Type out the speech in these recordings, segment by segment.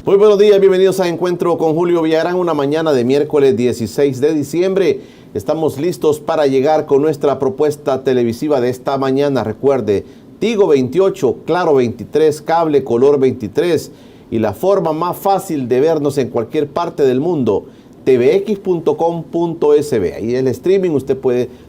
Muy buenos días, bienvenidos a Encuentro con Julio Villarán, una mañana de miércoles 16 de diciembre. Estamos listos para llegar con nuestra propuesta televisiva de esta mañana. Recuerde, Tigo 28, Claro 23, Cable Color 23 y la forma más fácil de vernos en cualquier parte del mundo, tvx.com.sb. Ahí el streaming usted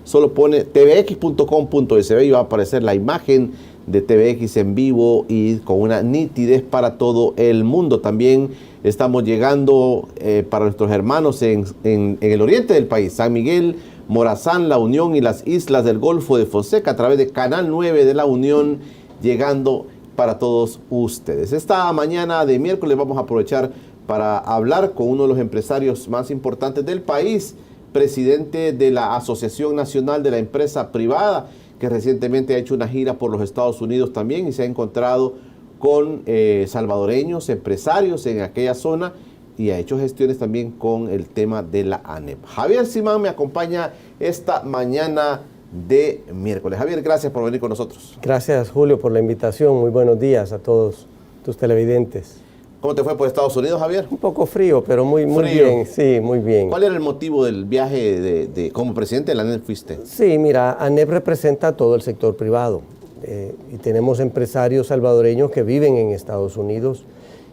solo pone tvx.com.sb y va a aparecer la imagen de TVX en vivo y con una nitidez para todo el mundo. También estamos llegando para nuestros hermanos en el oriente del país, San Miguel, Morazán, La Unión y las islas del Golfo de Fonseca, a través de Canal 9 de La Unión, llegando para todos ustedes. Esta mañana de miércoles vamos a aprovechar para hablar con uno de los empresarios más importantes del país, presidente de la Asociación Nacional de la Empresa Privada, que recientemente ha hecho una gira por los Estados Unidos también y se ha encontrado con salvadoreños, empresarios en aquella zona y ha hecho gestiones también con el tema de la ANEP. Javier Simán me acompaña esta mañana de miércoles. Javier, gracias por venir con nosotros. Gracias, Julio, por la invitación. Muy buenos días a todos tus televidentes. ¿Cómo te fue por Estados Unidos, Javier? Un poco frío, pero muy bien. Sí, muy bien. ¿Cuál era el motivo del viaje como presidente de la ANEP fuiste? Sí, mira, ANEP representa a todo el sector privado y tenemos empresarios salvadoreños que viven en Estados Unidos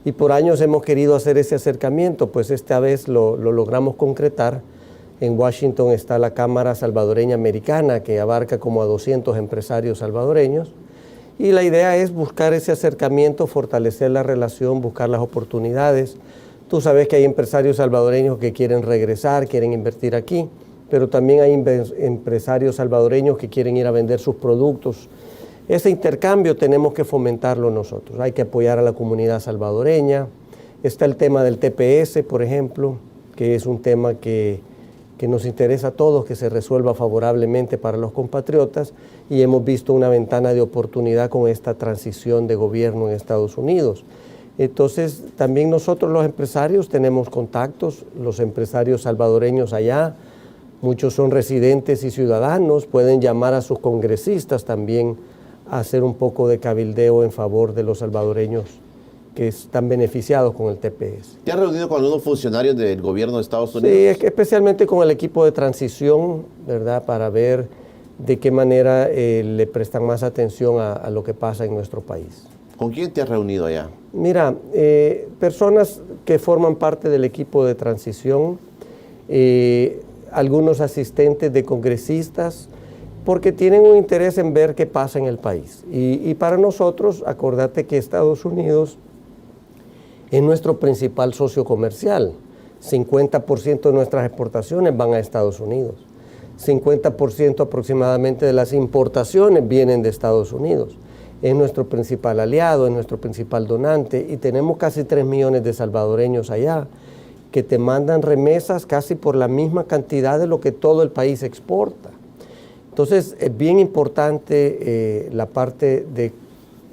y por años hemos querido hacer ese acercamiento, pues esta vez lo logramos concretar. En Washington está la Cámara Salvadoreña Americana, que abarca como a 200 empresarios salvadoreños. Y la idea es buscar ese acercamiento, fortalecer la relación, buscar las oportunidades. Tú sabes que hay empresarios salvadoreños que quieren regresar, quieren invertir aquí, pero también hay empresarios salvadoreños que quieren ir a vender sus productos. Ese intercambio tenemos que fomentarlo nosotros. Hay que apoyar a la comunidad salvadoreña. Está el tema del TPS, por ejemplo, que es un tema que nos interesa a todos, que se resuelva favorablemente para los compatriotas, y hemos visto una ventana de oportunidad con esta transición de gobierno en Estados Unidos. Entonces, también nosotros los empresarios tenemos contactos, los empresarios salvadoreños allá, muchos son residentes y ciudadanos, pueden llamar a sus congresistas también a hacer un poco de cabildeo en favor de los salvadoreños que están beneficiados con el TPS. ¿Te has reunido con algunos funcionarios del gobierno de Estados Unidos? Sí, especialmente con el equipo de transición, ¿verdad? Para ver de qué manera le prestan más atención a lo que pasa en nuestro país. ¿Con quién te has reunido allá? Mira, personas que forman parte del equipo de transición, algunos asistentes de congresistas, porque tienen un interés en ver qué pasa en el país. Y para nosotros, acordate que Estados Unidos es nuestro principal socio comercial. 50% de nuestras exportaciones van a Estados Unidos. 50% aproximadamente de las importaciones vienen de Estados Unidos. Es nuestro principal aliado, es nuestro principal donante y tenemos casi 3 millones de salvadoreños allá que te mandan remesas casi por la misma cantidad de lo que todo el país exporta. Entonces es bien importante la parte de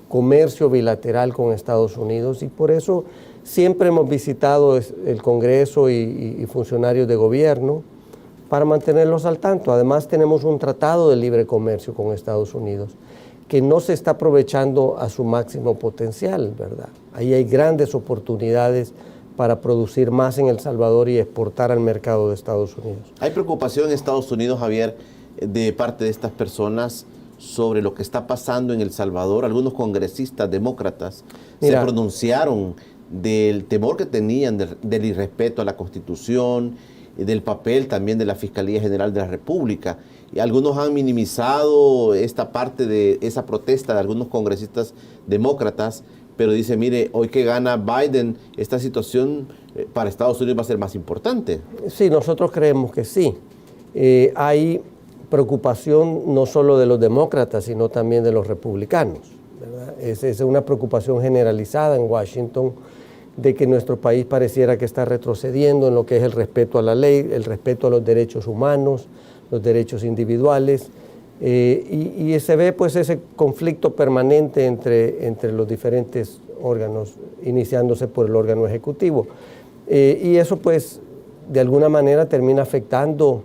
comercio bilateral con Estados Unidos y por eso siempre hemos visitado el Congreso y funcionarios de gobierno para mantenerlos al tanto. Además tenemos un tratado de libre comercio con Estados Unidos que no se está aprovechando a su máximo potencial, ¿verdad? Ahí hay grandes oportunidades para producir más en El Salvador y exportar al mercado de Estados Unidos. ¿Hay preocupación en Estados Unidos, Javier, de parte de estas personas sobre lo que está pasando en El Salvador? Algunos congresistas demócratas se pronunciaron del temor que tenían del irrespeto a la Constitución, del papel también de la Fiscalía General de la República. Y algunos han minimizado esta parte de esa protesta de algunos congresistas demócratas, pero dice, mire, hoy que gana Biden, esta situación para Estados Unidos va a ser más importante. Sí, nosotros creemos que sí. Hay preocupación no solo de los demócratas, sino también de los republicanos, ¿verdad? Es una preocupación generalizada en Washington de que nuestro país pareciera que está retrocediendo en lo que es el respeto a la ley, el respeto a los derechos humanos, los derechos individuales, y se ve pues ese conflicto permanente entre los diferentes órganos, iniciándose por el órgano ejecutivo. Y eso pues de alguna manera termina afectando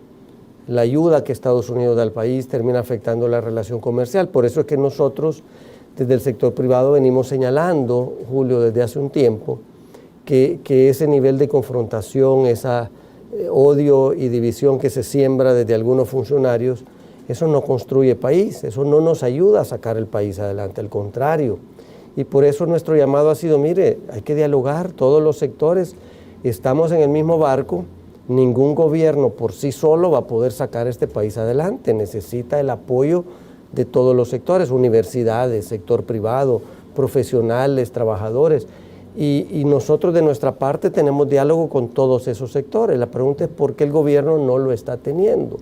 la ayuda que Estados Unidos da al país, termina afectando la relación comercial. Por eso es que nosotros desde el sector privado venimos señalando, Julio, desde hace un tiempo, que ese nivel de confrontación, ese odio y división que se siembra desde algunos funcionarios, eso no construye país, eso no nos ayuda a sacar el país adelante, al contrario. Y por eso nuestro llamado ha sido, mire, hay que dialogar, todos los sectores, estamos en el mismo barco, ningún gobierno por sí solo va a poder sacar este país adelante, necesita el apoyo de todos los sectores, universidades, sector privado, profesionales, trabajadores, y nosotros de nuestra parte tenemos diálogo con todos esos sectores. La pregunta es por qué el gobierno no lo está teniendo.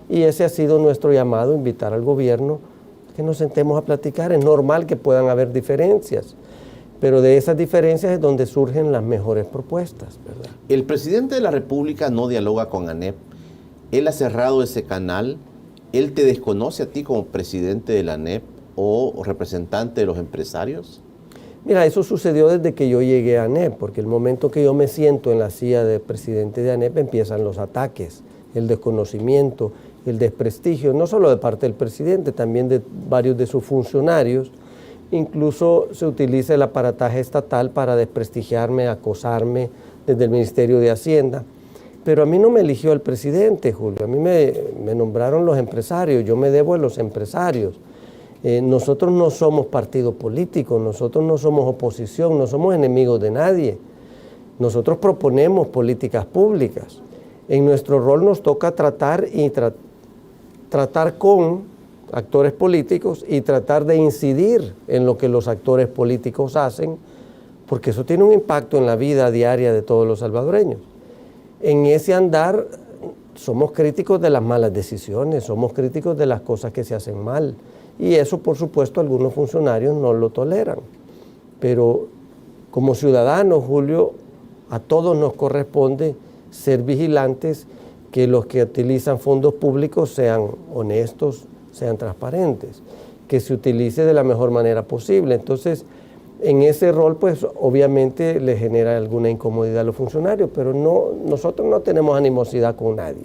Y ese ha sido nuestro llamado, invitar al gobierno que nos sentemos a platicar. Es normal que puedan haber diferencias, pero de esas diferencias es donde surgen las mejores propuestas, ¿verdad? El presidente de la República no dialoga con ANEP. Él ha cerrado ese canal. ¿Él te desconoce a ti como presidente de la ANEP o representante de los empresarios? Mira, eso sucedió desde que yo llegué a ANEP, porque el momento que yo me siento en la silla de presidente de ANEP empiezan los ataques, el desconocimiento, el desprestigio, no solo de parte del presidente, también de varios de sus funcionarios. Incluso se utiliza el aparataje estatal para desprestigiarme, acosarme desde el Ministerio de Hacienda. Pero a mí no me eligió el presidente, Julio, a mí me nombraron los empresarios, yo me debo a los empresarios. Nosotros no somos partido político, nosotros no somos oposición, no somos enemigos de nadie. Nosotros proponemos políticas públicas. En nuestro rol nos toca tratar con actores políticos y tratar de incidir en lo que los actores políticos hacen, porque eso tiene un impacto en la vida diaria de todos los salvadoreños. En ese andar somos críticos de las malas decisiones, somos críticos de las cosas que se hacen mal, y eso, por supuesto, algunos funcionarios no lo toleran. Pero como ciudadanos, Julio, a todos nos corresponde ser vigilantes, que los que utilizan fondos públicos sean honestos, sean transparentes, que se utilice de la mejor manera posible. Entonces, en ese rol, pues obviamente le genera alguna incomodidad a los funcionarios, pero nosotros no tenemos animosidad con nadie.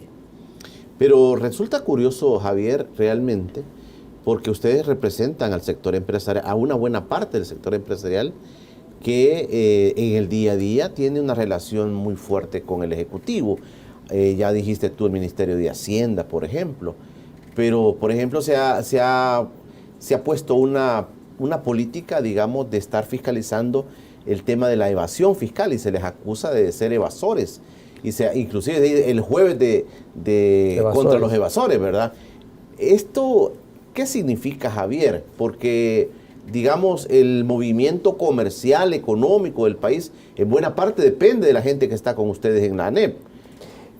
Pero resulta curioso, Javier, realmente, porque ustedes representan al sector empresarial, a una buena parte del sector empresarial, que en el día a día tiene una relación muy fuerte con el Ejecutivo. Ya dijiste tú el Ministerio de Hacienda, por ejemplo. Pero, por ejemplo, se ha puesto una política, digamos, de estar fiscalizando el tema de la evasión fiscal y se les acusa de ser evasores. Inclusive el jueves contra los evasores, ¿verdad? Esto, ¿qué significa, Javier? Porque, digamos, el movimiento comercial, económico del país, en buena parte depende de la gente que está con ustedes en la ANEP.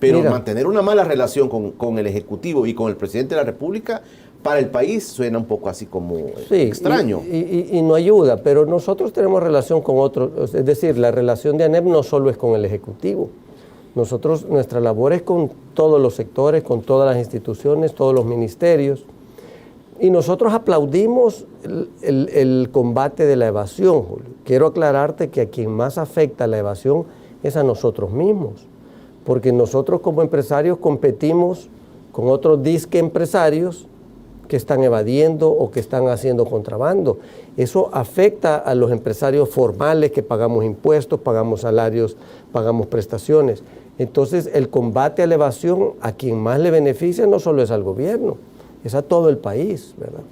Pero mantener una mala relación con el Ejecutivo y con el Presidente de la República, para el país suena un poco así como extraño. Y no ayuda, pero nosotros tenemos relación con otros, es decir, la relación de ANEP no solo es con el Ejecutivo. Nuestra labor es con todos los sectores, con todas las instituciones, todos los ministerios. Y nosotros aplaudimos el combate de la evasión, Julio. Quiero aclararte que a quien más afecta la evasión es a nosotros mismos, porque nosotros como empresarios competimos con otros disque empresarios que están evadiendo o que están haciendo contrabando. Eso afecta a los empresarios formales que pagamos impuestos, pagamos salarios, pagamos prestaciones. Entonces, el combate a la evasión, a quien más le beneficia no solo es al gobierno, es a todo el país, ¿verdad?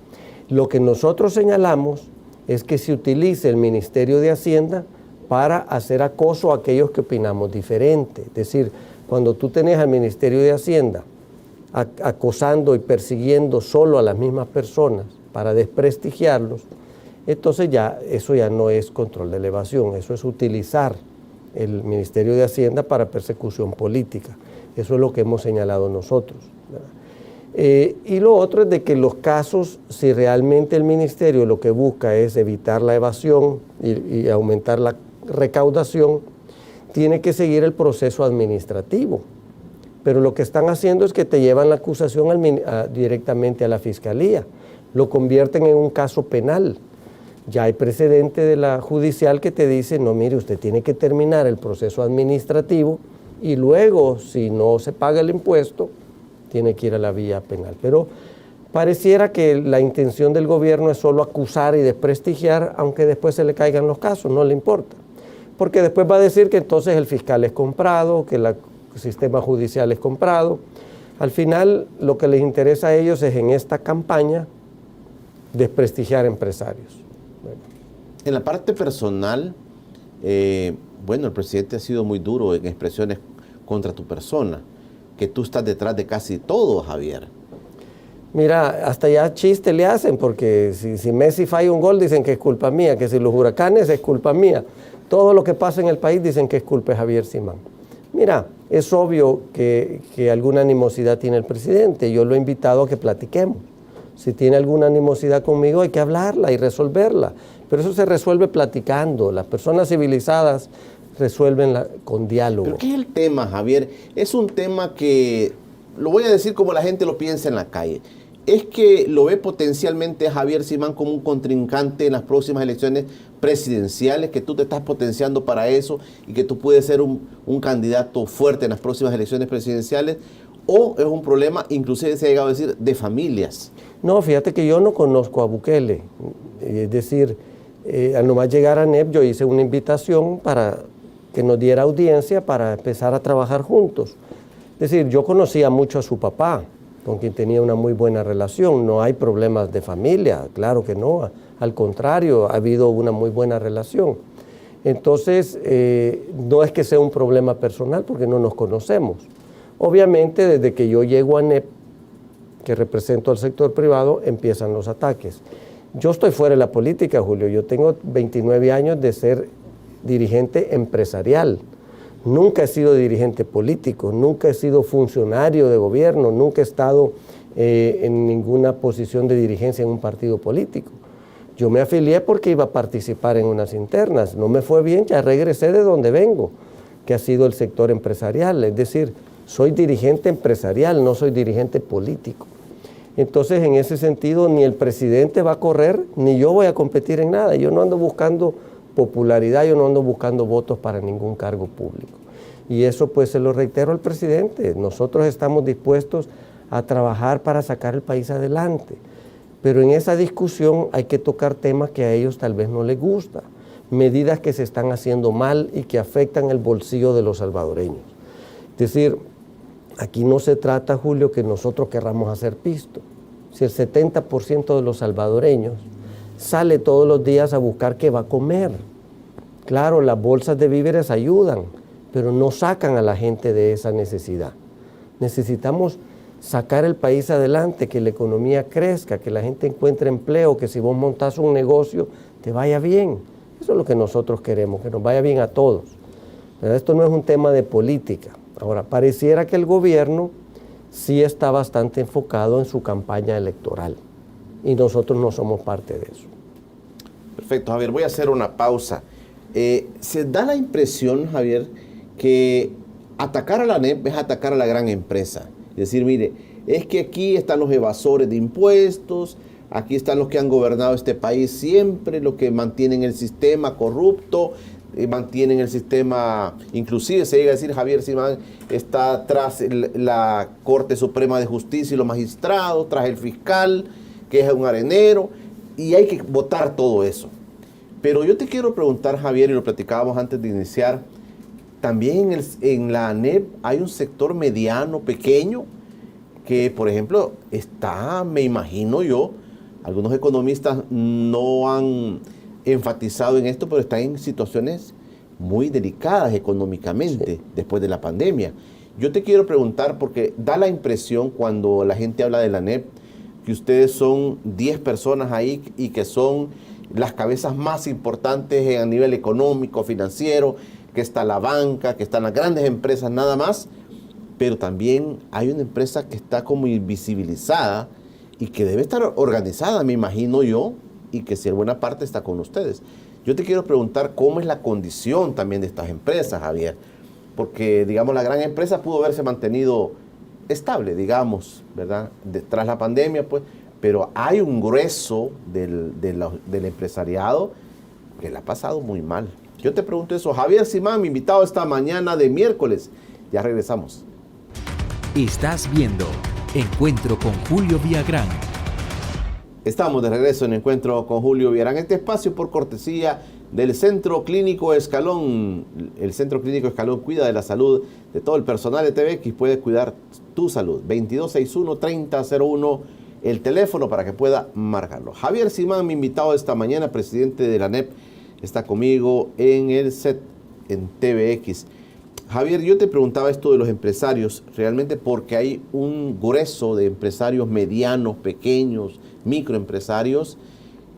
Lo que nosotros señalamos es que se utilice el Ministerio de Hacienda para hacer acoso a aquellos que opinamos diferente. Es decir, cuando tú tenés al Ministerio de Hacienda acosando y persiguiendo solo a las mismas personas para desprestigiarlos, entonces eso ya no es control de la evasión, eso es utilizar el Ministerio de Hacienda para persecución política. Eso es lo que hemos señalado nosotros, ¿verdad? Y lo otro es de que los casos, si realmente el ministerio lo que busca es evitar la evasión y aumentar la recaudación, tiene que seguir el proceso administrativo. Pero lo que están haciendo es que te llevan la acusación directamente a la Fiscalía, lo convierten en un caso penal. Ya hay precedente de la judicial que te dice, no, mire, usted tiene que terminar el proceso administrativo y luego, si no se paga el impuesto, tiene que ir a la vía penal. Pero pareciera que la intención del gobierno es solo acusar y desprestigiar, aunque después se le caigan los casos, no le importa. porque después va a decir que entonces el fiscal es comprado, que el sistema judicial es comprado. Al final, lo que les interesa a ellos es en esta campaña desprestigiar empresarios. Bueno. En la parte personal, bueno, el presidente ha sido muy duro en expresiones contra tu persona, que tú estás detrás de casi todo, Javier. Mira, hasta ya chiste le hacen, porque si Messi falla un gol dicen que es culpa mía, que si los huracanes es culpa mía. Todo lo que pasa en el país dicen que es culpa de Javier Simán. Mira, es obvio que alguna animosidad tiene el presidente. Yo lo he invitado a que platiquemos. Si tiene alguna animosidad conmigo hay que hablarla y resolverla. Pero eso se resuelve platicando. Las personas civilizadas resuelven con diálogo. ¿Pero qué es el tema, Javier? Es un tema que, lo voy a decir como la gente lo piensa en la calle. Es que lo ve potencialmente a Javier Simán como un contrincante en las próximas elecciones presidenciales, que tú te estás potenciando para eso y que tú puedes ser un candidato fuerte en las próximas elecciones presidenciales, o es un problema, inclusive se ha llegado a decir, de familias. No, fíjate que yo no conozco a Bukele. Es decir, al nomás llegar a NEP yo hice una invitación para que nos diera audiencia para empezar a trabajar juntos. Es decir, yo conocía mucho a su papá, con quien tenía una muy buena relación. No hay problemas de familia, claro que no. Al contrario, ha habido una muy buena relación. Entonces, no es que sea un problema personal, porque no nos conocemos. Obviamente, desde que yo llego a NEP, que represento al sector privado, empiezan los ataques. Yo estoy fuera de la política, Julio. Yo tengo 29 años de ser dirigente empresarial. Nunca he sido dirigente político, nunca he sido funcionario de gobierno, nunca he estado en ninguna posición de dirigencia en un partido político. Yo me afilié porque iba a participar en unas internas. No me fue bien, ya regresé de donde vengo, que ha sido el sector empresarial. Es decir, soy dirigente empresarial, no soy dirigente político. Entonces, en ese sentido, ni el presidente va a correr, ni yo voy a competir en nada. Yo no ando buscando popularidad, yo no ando buscando votos para ningún cargo público. Y eso pues se lo reitero al presidente. Nosotros estamos dispuestos a trabajar para sacar el país adelante. Pero en esa discusión hay que tocar temas que a ellos tal vez no les gusta. Medidas que se están haciendo mal y que afectan el bolsillo de los salvadoreños. Es decir, aquí no se trata, Julio, que nosotros querramos hacer pisto. Si el 70% de los salvadoreños sale todos los días a buscar qué va a comer. Claro, las bolsas de víveres ayudan, pero no sacan a la gente de esa necesidad. Necesitamos sacar el país adelante, que la economía crezca, que la gente encuentre empleo, que si vos montás un negocio te vaya bien. Eso es lo que nosotros queremos, que nos vaya bien a todos. Pero esto no es un tema de política. Ahora, pareciera que el gobierno sí está bastante enfocado en su campaña electoral y nosotros no somos parte de eso. Perfecto, Javier. Voy a hacer una pausa. Se da la impresión, Javier, que atacar a la NEP es atacar a la gran empresa. Es decir, mire, es que aquí están los evasores de impuestos, aquí están los que han gobernado este país siempre, los que mantienen el sistema corrupto, mantienen el sistema, inclusive se llega a decir, Javier Simán está tras la Corte Suprema de Justicia y los magistrados, tras el fiscal, que es un arenero, y hay que votar todo eso. Pero yo te quiero preguntar, Javier, y lo platicábamos antes de iniciar, también en la ANEP hay un sector mediano, pequeño, que por ejemplo está, me imagino yo, algunos economistas no han enfatizado en esto, pero están en situaciones muy delicadas económicamente después de la pandemia. Yo te quiero preguntar, porque da la impresión cuando la gente habla de la ANEP, que ustedes son 10 personas ahí y que son las cabezas más importantes a nivel económico, financiero, que está la banca, que están las grandes empresas nada más, pero también hay una empresa que está como invisibilizada y que debe estar organizada, me imagino yo, y que si en buena parte está con ustedes. Yo te quiero preguntar cómo es la condición también de estas empresas, Javier, porque, digamos, la gran empresa pudo haberse mantenido estable, digamos, ¿verdad? Tras la pandemia, pues, pero hay un grueso del empresariado que le ha pasado muy mal. Yo te pregunto eso. Javier Simán, mi invitado esta mañana de miércoles. Ya regresamos. Estás viendo Encuentro con Julio Villagrán. Estamos de regreso en Encuentro con Julio Villagrán. Este espacio por cortesía del Centro Clínico Escalón. El Centro Clínico Escalón cuida de la salud de todo el personal de TVX, puede cuidar tu salud. 2261-3001, el teléfono para que pueda marcarlo. Javier Simán, mi invitado esta mañana, presidente de la ANEP, está conmigo en el set en TVX. Javier, yo te preguntaba esto de los empresarios, realmente porque hay un grueso de empresarios medianos, pequeños, microempresarios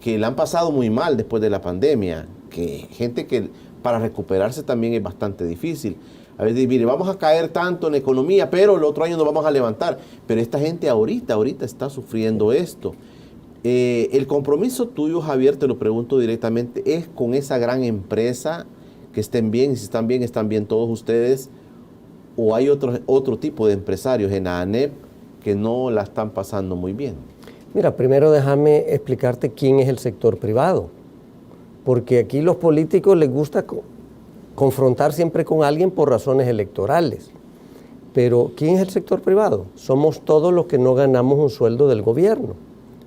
que la han pasado muy mal después de la pandemia, que gente que para recuperarse también es bastante difícil. A veces, mire, vamos a caer tanto en la economía, pero el otro año nos vamos a levantar. Pero esta gente ahorita está sufriendo esto. El compromiso tuyo, Javier, te lo pregunto directamente, ¿es con esa gran empresa que estén bien? Y si están bien todos ustedes, ¿o hay otro tipo de empresarios en la ANEP que no la están pasando muy bien? Mira, primero déjame explicarte quién es el sector privado, porque aquí los políticos les gusta confrontar siempre con alguien por razones electorales. Pero ¿quién es el sector privado? Somos todos los que no ganamos un sueldo del gobierno.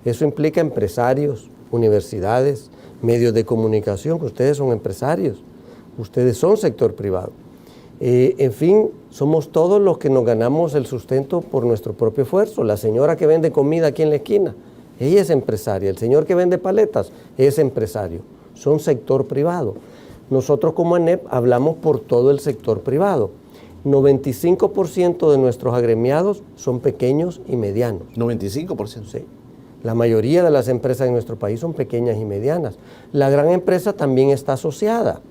Eso implica empresarios, universidades, medios de comunicación, que ustedes son empresarios, ustedes son sector privado. En fin, somos todos los que nos ganamos el sustento por nuestro propio esfuerzo. La señora que vende comida aquí en la esquina, ella es empresaria. El señor que vende paletas es empresario. Son sector privado. Nosotros como ANEP hablamos por todo el sector privado. 95% de nuestros agremiados son pequeños y medianos. ¿95%? Sí. La mayoría de las empresas en nuestro país son pequeñas y medianas. La gran empresa también está asociada,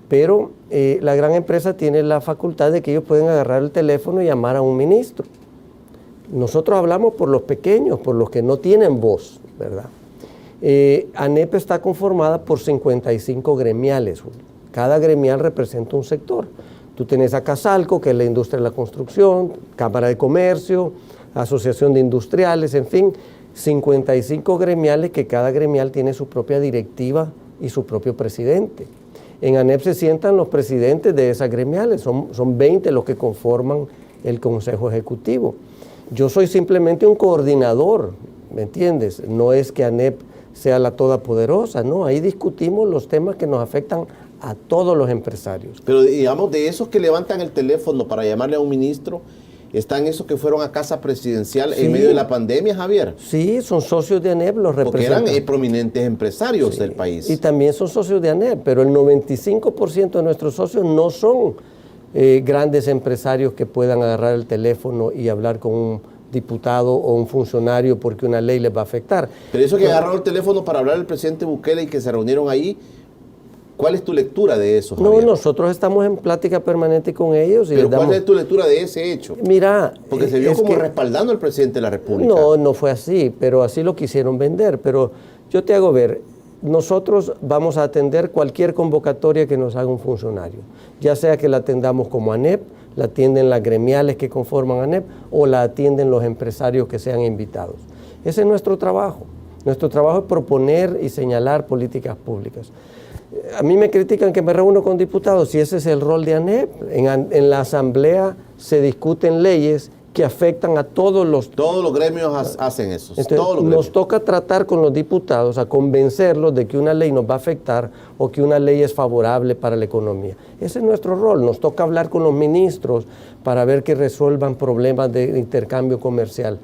pero la gran empresa tiene la facultad de que ellos pueden agarrar el teléfono y llamar a un ministro. Nosotros hablamos por los pequeños, por los que no tienen voz, ¿verdad? ANEP está conformada por 55 gremiales. Cada gremial representa un sector. Tú tienes a Casalco, que es la industria de la construcción, Cámara de Comercio, Asociación de Industriales, en fin, 55 gremiales que cada gremial tiene su propia directiva y su propio presidente. En ANEP se sientan los presidentes de esas gremiales, son 20 los que conforman el Consejo Ejecutivo. Yo soy simplemente un coordinador, ¿me entiendes? No es que ANEP sea la todopoderosa, no, ahí discutimos los temas que nos afectan a todos los empresarios. Pero digamos, de esos que levantan el teléfono para llamarle a un ministro, ¿están esos que fueron a casa presidencial en medio de la pandemia, Javier? Sí, son socios de ANEP, los representan. Porque eran prominentes empresarios del país. Y también son socios de ANEP, pero el 95% de nuestros socios no son grandes empresarios que puedan agarrar el teléfono y hablar con un diputado o un funcionario porque una ley les va a afectar. Pero eso que agarraron el teléfono para hablar al presidente Bukele y que se reunieron ahí, ¿cuál es tu lectura de eso, Javier? No, nosotros estamos en plática permanente con ellos. ¿Pero cuál es tu lectura de ese hecho? Mira, porque se vio como respaldando al presidente de la República. No fue así, pero así lo quisieron vender. Pero yo te hago ver, nosotros vamos a atender cualquier convocatoria que nos haga un funcionario, ya sea que la atendamos como ANEP, la atienden las gremiales que conforman ANEP o la atienden los empresarios que sean invitados. Ese es nuestro trabajo. Nuestro trabajo es proponer y señalar políticas públicas. A mí me critican que me reúno con diputados y ese es el rol de ANEP. En la asamblea se discuten leyes que afectan a todos los... Todos los gremios hacen eso. Entonces, todos los nos toca tratar con los diputados a convencerlos de que una ley nos va a afectar o que una ley es favorable para la economía. Ese es nuestro rol. Nos toca hablar con los ministros para ver que resuelvan problemas de intercambio comercial.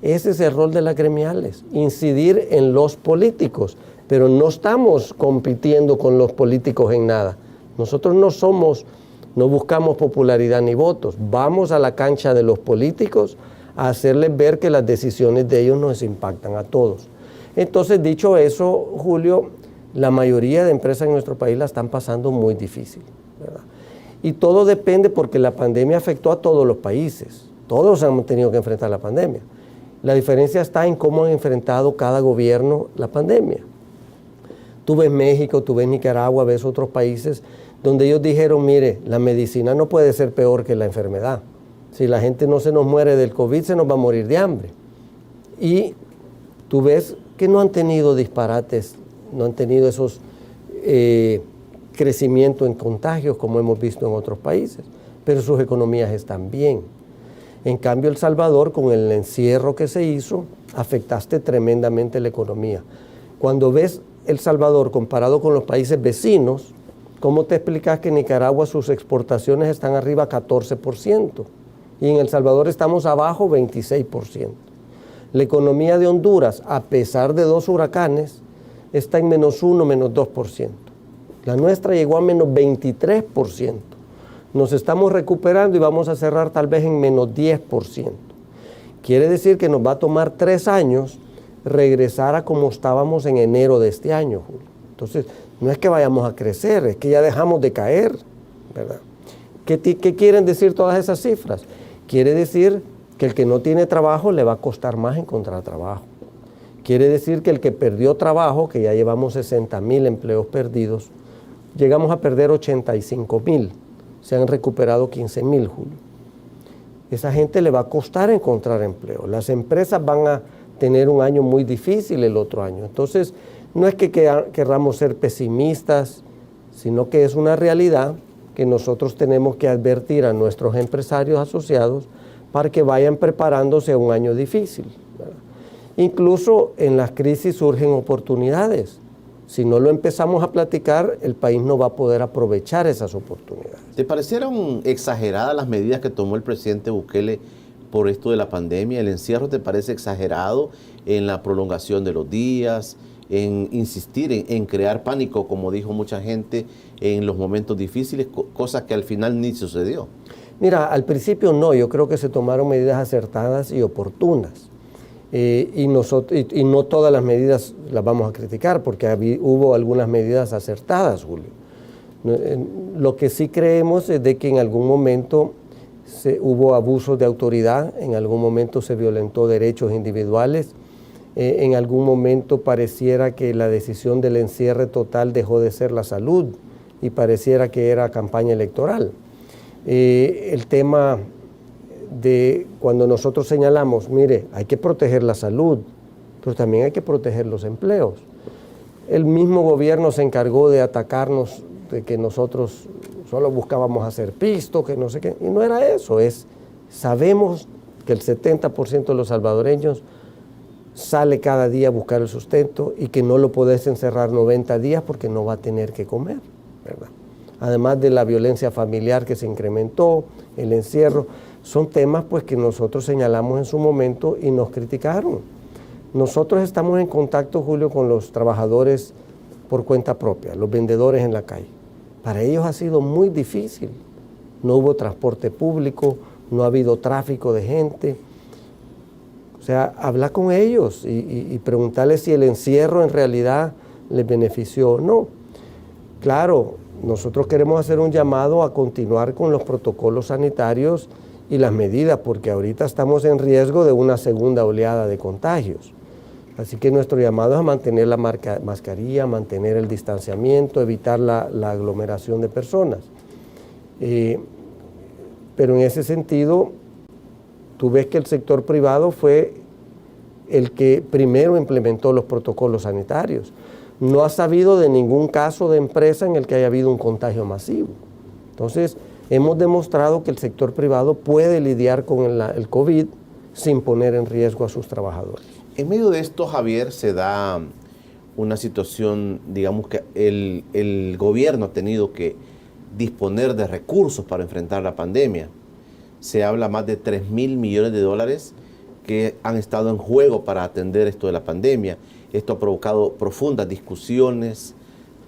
Ese es el rol de las gremiales, incidir en los políticos, pero no estamos compitiendo con los políticos en nada. Nosotros no buscamos popularidad ni votos, vamos a la cancha de los políticos a hacerles ver que las decisiones de ellos nos impactan a todos. Entonces, dicho eso, Julio, la mayoría de empresas en nuestro país la están pasando muy difícil, ¿verdad? Y todo depende porque la pandemia afectó a todos los países, todos han tenido que enfrentar la pandemia. La diferencia está en cómo han enfrentado cada gobierno la pandemia. Tú ves México, tú ves Nicaragua, ves otros países donde ellos dijeron, mire, la medicina no puede ser peor que la enfermedad. Si la gente no se nos muere del COVID, se nos va a morir de hambre. Y tú ves que no han tenido disparates, no han tenido esos crecimientos en contagios como hemos visto en otros países, pero sus economías están bien. En cambio, El Salvador, con el encierro que se hizo, afectaste tremendamente la economía. Cuando ves El Salvador, comparado con los países vecinos, ¿cómo te explicas que en Nicaragua sus exportaciones están arriba 14%? Y en El Salvador estamos abajo 26%. La economía de Honduras, a pesar de 2 huracanes, está en -1, -2%. La nuestra llegó a -23%. Nos estamos recuperando y vamos a cerrar tal vez en -10%. Quiere decir que nos va a tomar 3 años regresar a como estábamos en enero de este año, Julio. Entonces, no es que vayamos a crecer, es que ya dejamos de caer, ¿verdad? ¿Qué quieren decir todas esas cifras? Quiere decir que el que no tiene trabajo le va a costar más encontrar trabajo. Quiere decir que el que perdió trabajo, que ya llevamos 60,000 empleos perdidos, llegamos a perder 85,000. Se han recuperado 15,000, Julio. Esa gente le va a costar encontrar empleo. Las empresas van a tener un año muy difícil el otro año. Entonces, no es que querramos ser pesimistas, sino que es una realidad que nosotros tenemos que advertir a nuestros empresarios asociados para que vayan preparándose a un año difícil, ¿verdad? Incluso en las crisis surgen oportunidades. Si no lo empezamos a platicar, el país no va a poder aprovechar esas oportunidades. ¿Te parecieron exageradas las medidas que tomó el presidente Bukele por esto de la pandemia? ¿El encierro te parece exagerado en la prolongación de los días, en insistir en crear pánico, como dijo mucha gente, en los momentos difíciles, cosas que al final ni sucedió? Mira, al principio no, yo creo que se tomaron medidas acertadas y oportunas. Y no todas las medidas las vamos a criticar, porque hubo algunas medidas acertadas, Julio. Lo que sí creemos es de que en algún momento hubo abusos de autoridad, en algún momento se violentó derechos individuales, en algún momento pareciera que la decisión del encierre total dejó de ser la salud y pareciera que era campaña electoral. El tema de cuando nosotros señalamos, mire, hay que proteger la salud, pero también hay que proteger los empleos. El mismo gobierno se encargó de atacarnos, de que nosotros solo buscábamos hacer pisto, que no sé qué, y no era eso, sabemos que el 70% de los salvadoreños sale cada día a buscar el sustento y que no lo podés encerrar 90 días porque no va a tener que comer, ¿verdad? Además de la violencia familiar que se incrementó, el encierro, son temas pues que nosotros señalamos en su momento y nos criticaron. Nosotros estamos en contacto, Julio, con los trabajadores por cuenta propia, los vendedores en la calle. Para ellos ha sido muy difícil. No hubo transporte público, no ha habido tráfico de gente. O sea, habla con ellos y preguntarles si el encierro en realidad les benefició o no. Claro, nosotros queremos hacer un llamado a continuar con los protocolos sanitarios y las medidas, porque ahorita estamos en riesgo de una segunda oleada de contagios. Así que nuestro llamado es a mantener la mascarilla, mantener el distanciamiento, evitar la aglomeración de personas. Pero en ese sentido, tú ves que el sector privado fue el que primero implementó los protocolos sanitarios. No ha sabido de ningún caso de empresa en el que haya habido un contagio masivo. Entonces, hemos demostrado que el sector privado puede lidiar con el COVID sin poner en riesgo a sus trabajadores. En medio de esto, Javier, se da una situación, digamos que el gobierno ha tenido que disponer de recursos para enfrentar la pandemia. Se habla más de 3,000 millones de dólares que han estado en juego para atender esto de la pandemia. Esto ha provocado profundas discusiones,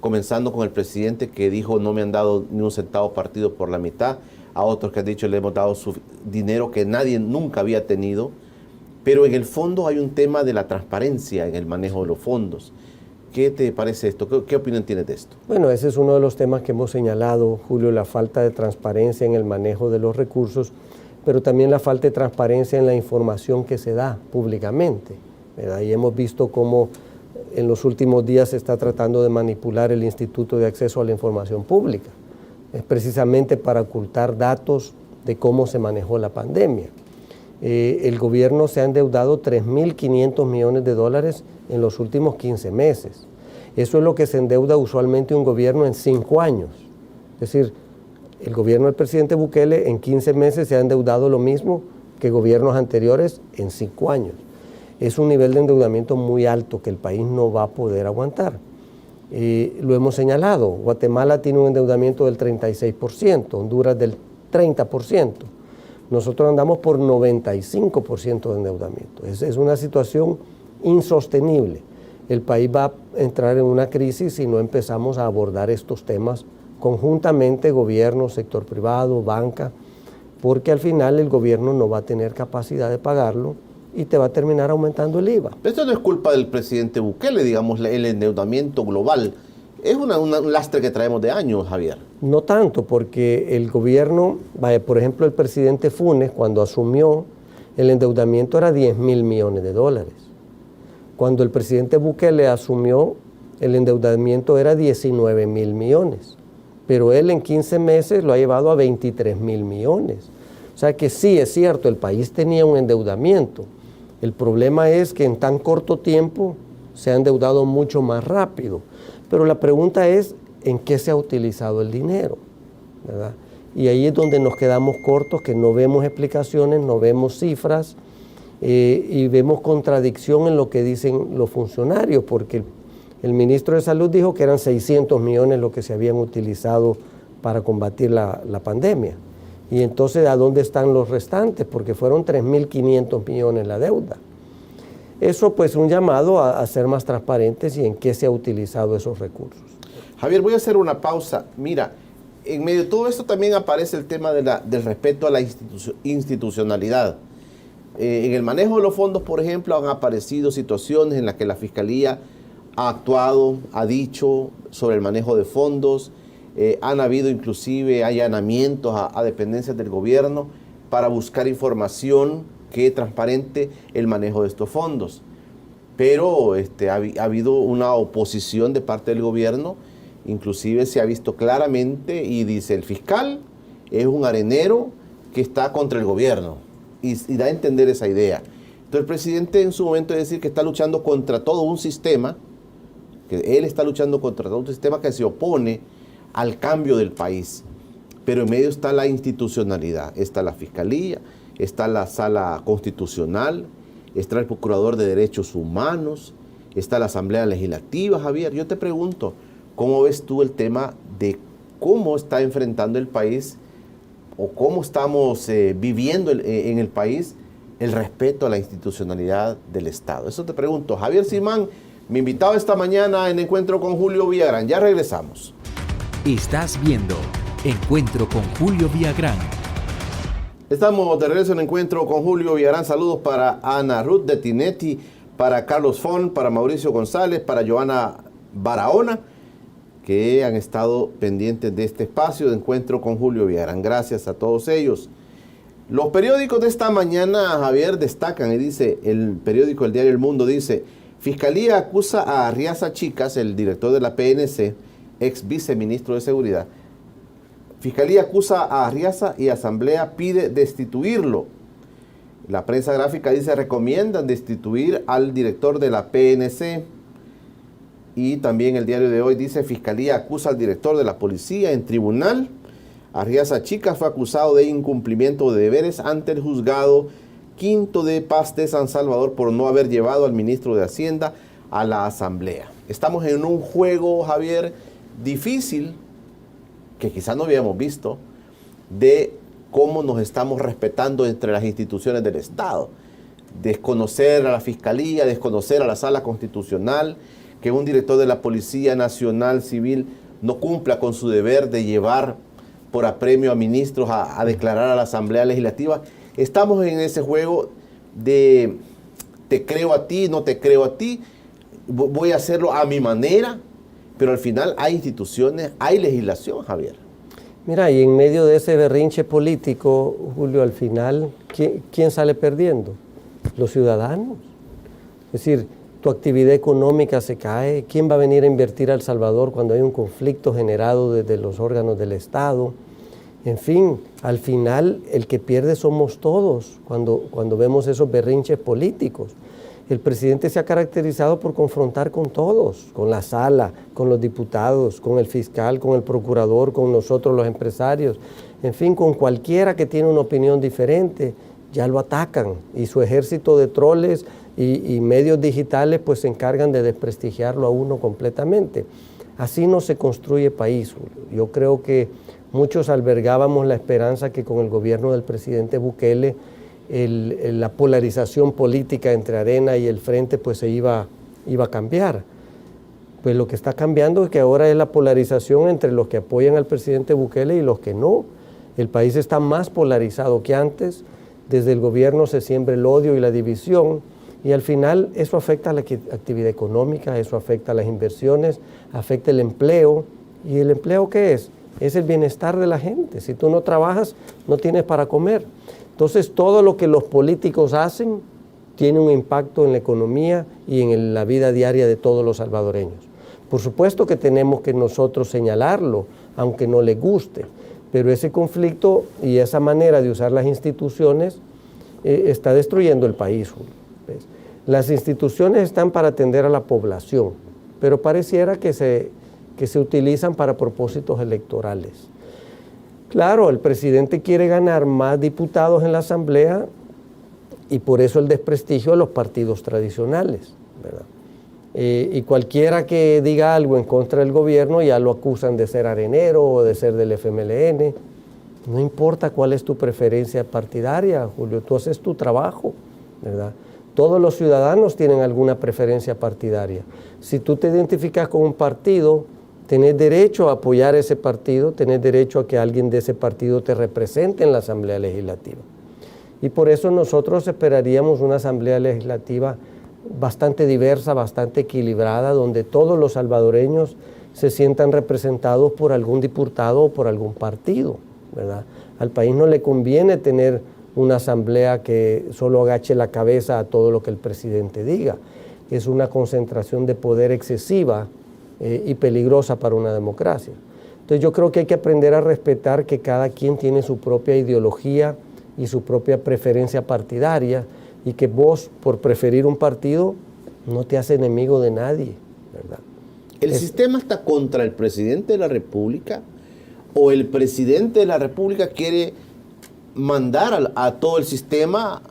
comenzando con el presidente que dijo no me han dado ni un centavo partido por la mitad, a otros que han dicho le hemos dado su dinero que nadie nunca había tenido, pero en el fondo hay un tema de la transparencia en el manejo de los fondos. ¿Qué te parece esto? ¿Qué opinión tienes de esto? Bueno, ese es uno de los temas que hemos señalado, Julio, la falta de transparencia en el manejo de los recursos, pero también la falta de transparencia en la información que se da públicamente, ¿verdad? Y hemos visto cómo en los últimos días se está tratando de manipular el Instituto de Acceso a la Información Pública. Es precisamente para ocultar datos de cómo se manejó la pandemia. El gobierno se ha endeudado 3.500 millones de dólares en los últimos 15 meses. Eso es lo que se endeuda usualmente un gobierno en 5 años. Es decir, el gobierno del presidente Bukele en 15 meses se ha endeudado lo mismo que gobiernos anteriores en 5 años. Es un nivel de endeudamiento muy alto que el país no va a poder aguantar. Lo hemos señalado, Guatemala tiene un endeudamiento del 36%, Honduras del 30%. Nosotros andamos por 95% de endeudamiento. Es una situación insostenible. El país va a entrar en una crisis si no empezamos a abordar estos temas conjuntamente, gobierno, sector privado, banca, porque al final el gobierno no va a tener capacidad de pagarlo y te va a terminar aumentando el IVA. Esto no es culpa del presidente Bukele, digamos, el endeudamiento global. Es un lastre que traemos de años, Javier. No tanto, porque el gobierno, por ejemplo, el presidente Funes, cuando asumió, el endeudamiento era 10.000 millones de dólares. Cuando el presidente Bukele asumió, el endeudamiento era 19.000 millones. Pero él en 15 meses lo ha llevado a 23.000 millones. O sea que sí, es cierto, el país tenía un endeudamiento. El problema es que en tan corto tiempo se ha endeudado mucho más rápido. Pero la pregunta es, ¿en qué se ha utilizado el dinero? ¿Verdad? Y ahí es donde nos quedamos cortos, que no vemos explicaciones, no vemos cifras y vemos contradicción en lo que dicen los funcionarios, porque el ministro de Salud dijo que eran 600 millones lo que se habían utilizado para combatir la pandemia. Y entonces, ¿a dónde están los restantes? Porque fueron 3.500 millones la deuda. Eso pues un llamado a ser más transparentes y en qué se ha utilizado esos recursos. Javier, voy a hacer una pausa. Mira, en medio de todo esto también aparece el tema del respeto a la institucionalidad. En el manejo de los fondos, por ejemplo, han aparecido situaciones en las que la Fiscalía ha actuado, ha dicho sobre el manejo de fondos, han habido inclusive allanamientos a dependencias del gobierno para buscar información que transparente el manejo de estos fondos. Pero ha habido una oposición de parte del gobierno, inclusive se ha visto claramente y dice el fiscal es un arenero que está contra el gobierno y da a entender esa idea. Entonces el presidente en su momento decir que está luchando contra todo un sistema, que él está luchando contra todo un sistema que se opone al cambio del país. Pero en medio está la institucionalidad, está la Fiscalía, está la Sala Constitucional, está el Procurador de Derechos Humanos, está la Asamblea Legislativa. Javier, yo te pregunto, ¿cómo ves tú el tema de cómo está enfrentando el país o cómo estamos viviendo en el país el respeto a la institucionalidad del Estado? Eso te pregunto. Javier Simán, mi invitado esta mañana en Encuentro con Julio Villagrán. Ya regresamos. Estás viendo Encuentro con Julio Villagrán. Estamos de regreso en Encuentro con Julio Villagrán. Saludos para Ana Ruth de Tinetti, para Carlos Font, para Mauricio González, para Joana Barahona, que han estado pendientes de este espacio de Encuentro con Julio Villagrán. Gracias a todos ellos. Los periódicos de esta mañana, Javier, destacan y dice, el periódico El Diario El Mundo dice, Fiscalía acusa a Arriaza Chicas, el director de la PNC, ex viceministro de Seguridad. Fiscalía acusa a Arriaza y Asamblea pide destituirlo. La prensa gráfica dice, recomiendan destituir al director de la PNC. Y también el Diario de Hoy dice, Fiscalía acusa al director de la policía en tribunal. Arriaza Chicas fue acusado de incumplimiento de deberes ante el juzgado quinto de paz de San Salvador por no haber llevado al ministro de Hacienda a la Asamblea. Estamos en un juego, Javier, difícil, que quizás no habíamos visto, de cómo nos estamos respetando entre las instituciones del Estado. Desconocer a la Fiscalía, desconocer a la Sala Constitucional, que un director de la Policía Nacional Civil no cumpla con su deber de llevar por apremio a ministros a declarar a la Asamblea Legislativa. Estamos en ese juego de te creo a ti, no te creo a ti, voy a hacerlo a mi manera, pero al final hay instituciones, hay legislación, Javier. Mira, y en medio de ese berrinche político, Julio, al final, ¿quién sale perdiendo? Los ciudadanos. Es decir, tu actividad económica se cae. ¿Quién va a venir a invertir a El Salvador cuando hay un conflicto generado desde los órganos del Estado? En fin, al final el que pierde somos todos cuando vemos esos berrinches políticos. El presidente se ha caracterizado por confrontar con todos, con la sala, con los diputados, con el fiscal, con el procurador, con nosotros los empresarios, en fin, con cualquiera que tiene una opinión diferente, ya lo atacan y su ejército de troles y medios digitales pues se encargan de desprestigiarlo a uno completamente. Así no se construye país, Julio. Yo creo que muchos albergábamos la esperanza que con el gobierno del presidente Bukele la polarización política entre Arena y el Frente pues se iba a cambiar. Pues lo que está cambiando es que ahora es la polarización entre los que apoyan al presidente Bukele y los que no. El país está más polarizado que antes. Desde el gobierno se siembra el odio y la división y al final eso afecta a la actividad económica, eso afecta a las inversiones, afecta el empleo. ¿Y el empleo qué es? Es el bienestar de la gente. Si tú no trabajas, no tienes para comer. Entonces todo lo que los políticos hacen tiene un impacto en la economía y en la vida diaria de todos los salvadoreños. Por supuesto que tenemos que nosotros señalarlo, aunque no les guste, pero ese conflicto y esa manera de usar las instituciones está destruyendo el país. ¿Ves? Las instituciones están para atender a la población, pero pareciera que se utilizan para propósitos electorales. Claro, el presidente quiere ganar más diputados en la Asamblea y por eso el desprestigio de los partidos tradicionales, ¿verdad? Y cualquiera que diga algo en contra del gobierno ya lo acusan de ser arenero o de ser del FMLN. No importa cuál es tu preferencia partidaria, Julio, tú haces tu trabajo, ¿verdad? Todos los ciudadanos tienen alguna preferencia partidaria. Si tú te identificas con un partido, tenés derecho a apoyar ese partido, tenés derecho a que alguien de ese partido te represente en la Asamblea Legislativa. Y por eso nosotros esperaríamos una Asamblea Legislativa bastante diversa, bastante equilibrada, donde todos los salvadoreños se sientan representados por algún diputado o por algún partido, ¿verdad? Al país no le conviene tener una asamblea que solo agache la cabeza a todo lo que el presidente diga. Es una concentración de poder excesiva y peligrosa para una democracia. Entonces yo creo que hay que aprender a respetar que cada quien tiene su propia ideología y su propia preferencia partidaria, y que vos, por preferir un partido, no te hace enemigo de nadie, ¿verdad? ¿El sistema está contra el presidente de la República o el presidente de la República quiere mandar a todo el sistema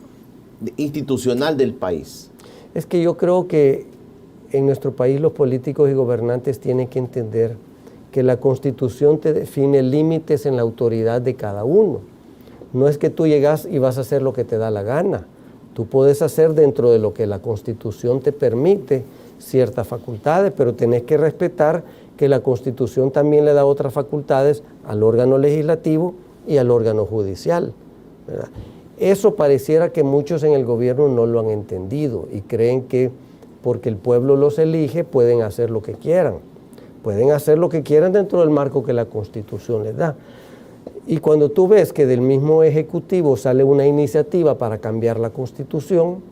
institucional del país? Es que yo creo que en nuestro país los políticos y gobernantes tienen que entender que la Constitución te define límites en la autoridad de cada uno. No es que tú llegas y vas a hacer lo que te da la gana. Tú puedes hacer dentro de lo que la Constitución te permite ciertas facultades, pero tenés que respetar que la Constitución también le da otras facultades al órgano legislativo y al órgano judicial, ¿verdad? Eso pareciera que muchos en el gobierno no lo han entendido y creen que porque el pueblo los elige pueden hacer lo que quieran. Pueden hacer lo que quieran dentro del marco que la Constitución les da. Y cuando tú ves que del mismo Ejecutivo sale una iniciativa para cambiar la Constitución,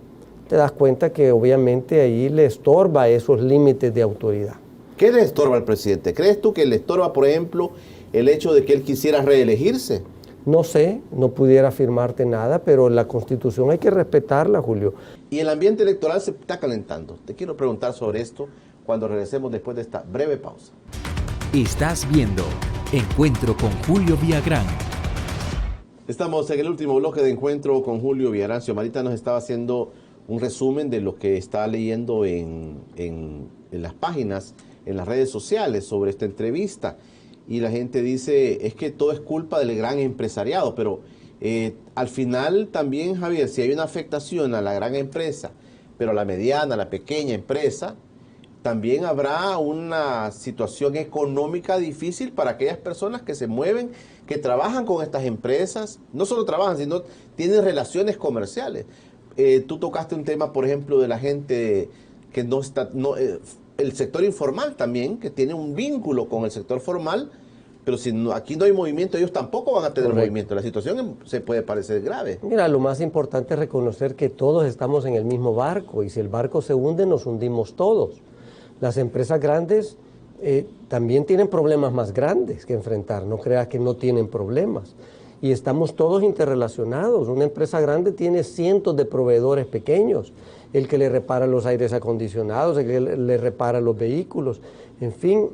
te das cuenta que obviamente ahí le estorba esos límites de autoridad. ¿Qué le estorba al presidente? ¿Crees tú que le estorba, por ejemplo, el hecho de que él quisiera reelegirse? No sé, no pudiera afirmarte nada, pero la Constitución hay que respetarla, Julio. Y el ambiente electoral se está calentando. Te quiero preguntar sobre esto cuando regresemos después de esta breve pausa. Estás viendo Encuentro con Julio Villagrán. Estamos en el último bloque de Encuentro con Julio Villagrán. Xiomara nos estaba haciendo un resumen de lo que está leyendo en las páginas, en las redes sociales sobre esta entrevista. Y la gente dice, es que todo es culpa del gran empresariado, pero al final también, Javier, si hay una afectación a la gran empresa, pero a la mediana, a la pequeña empresa, también habrá una situación económica difícil para aquellas personas que se mueven, que trabajan con estas empresas, no solo trabajan, sino tienen relaciones comerciales. Tú tocaste un tema, por ejemplo, de la gente que no está, el sector informal también, que tiene un vínculo con el sector formal, pero si aquí no hay movimiento, ellos tampoco van a tener movimiento. La situación se puede parecer grave. Mira, lo más importante es reconocer que todos estamos en el mismo barco y si el barco se hunde, nos hundimos todos. Las empresas grandes también tienen problemas más grandes que enfrentar, no creas que no tienen problemas. Y estamos todos interrelacionados. Una empresa grande tiene cientos de proveedores pequeños, el que le repara los aires acondicionados, el que le repara los vehículos, en fin,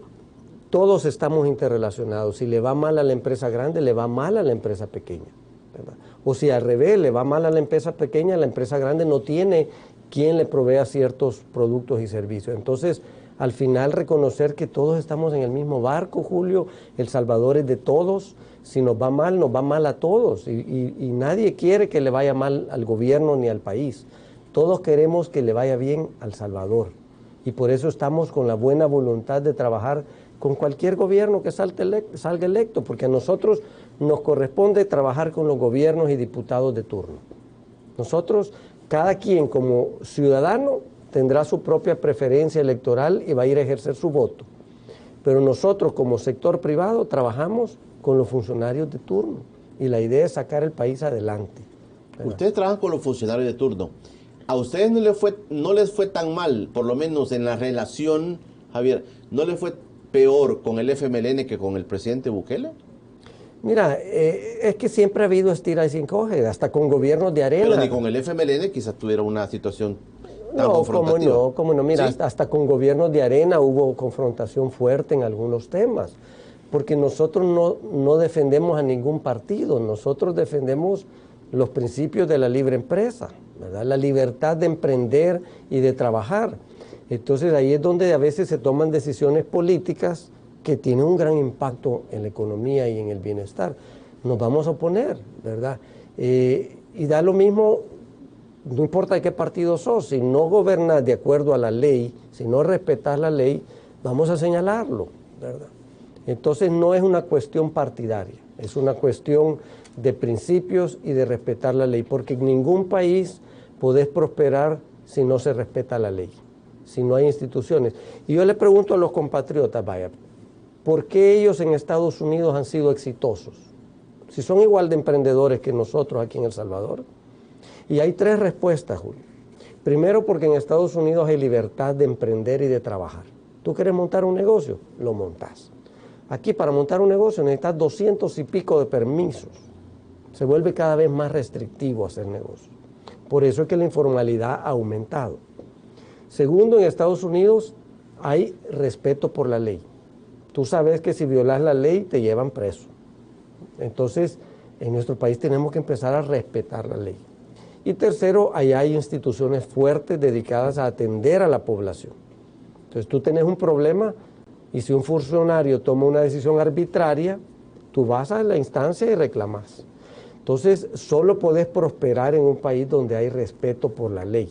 todos estamos interrelacionados. Si le va mal a la empresa grande, le va mal a la empresa pequeña, ¿verdad? O si al revés, le va mal a la empresa pequeña, la empresa grande no tiene quien le provea ciertos productos y servicios. Entonces, al final reconocer que todos estamos en el mismo barco, Julio. El Salvador es de todos. Si nos va mal a todos. Y nadie quiere que le vaya mal al gobierno ni al país. Todos queremos que le vaya bien al Salvador. Y por eso estamos con la buena voluntad de trabajar con cualquier gobierno que salga electo, porque a nosotros nos corresponde trabajar con los gobiernos y diputados de turno. Nosotros, cada quien como ciudadano, tendrá su propia preferencia electoral y va a ir a ejercer su voto. Pero nosotros como sector privado trabajamos con los funcionarios de turno y la idea es sacar el país adelante. ¿Verdad? Ustedes trabajan con los funcionarios de turno. ¿A ustedes no les fue tan mal, por lo menos en la relación, Javier, no les fue peor con el FMLN que con el presidente Bukele? Mira, es que siempre ha habido estira y sin coge, hasta con gobiernos de arena. Pero ni con el FMLN quizás tuviera una situación tan confrontativa. Cómo no, mira, ¿Sí? hasta con gobiernos de arena hubo confrontación fuerte en algunos temas, porque nosotros no defendemos a ningún partido, nosotros defendemos los principios de la libre empresa, ¿verdad? La libertad de emprender y de trabajar. Entonces ahí es donde a veces se toman decisiones políticas que tienen un gran impacto en la economía y en el bienestar. Nos vamos a oponer, ¿verdad? Y da lo mismo, no importa de qué partido sos, si no gobernas de acuerdo a la ley, si no respetas la ley, vamos a señalarlo, ¿verdad? Entonces no es una cuestión partidaria, es una cuestión de principios y de respetar la ley, porque en ningún país podés prosperar si no se respeta la ley, si no hay instituciones. Y yo le pregunto a los compatriotas, vaya, ¿por qué ellos en Estados Unidos han sido exitosos? Si son igual de emprendedores que nosotros aquí en El Salvador. Y hay tres respuestas, Julio. Primero, porque en Estados Unidos hay libertad de emprender y de trabajar. ¿Tú quieres montar un negocio? Lo montás. Aquí para montar un negocio necesitas 200 y pico de permisos. Se vuelve cada vez más restrictivo hacer negocios. Por eso es que la informalidad ha aumentado. Segundo, en Estados Unidos hay respeto por la ley. Tú sabes que si violas la ley te llevan preso. Entonces, en nuestro país tenemos que empezar a respetar la ley. Y tercero, allá hay instituciones fuertes dedicadas a atender a la población. Entonces, tú tenés un problema y si un funcionario toma una decisión arbitraria, tú vas a la instancia y reclamas. Entonces, solo podés prosperar en un país donde hay respeto por la ley.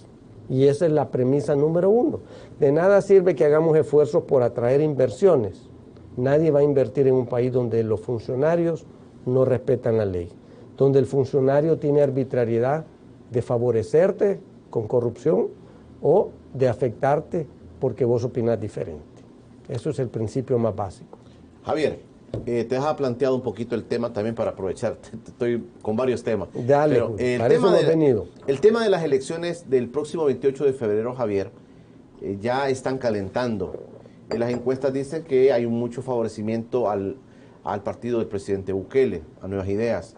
Y esa es la premisa número uno. De nada sirve que hagamos esfuerzos por atraer inversiones. Nadie va a invertir en un país donde los funcionarios no respetan la ley, donde el funcionario tiene arbitrariedad de favorecerte con corrupción o de afectarte porque vos opinás diferente. Eso es el principio más básico. Javier, te has planteado un poquito el tema también para aprovechar. Estoy con varios temas. Dale, pero para eso hemos venido. El tema de las elecciones del próximo 28 de febrero, Javier, ya están calentando. Las encuestas dicen que hay mucho favorecimiento al partido del presidente Bukele, a Nuevas Ideas.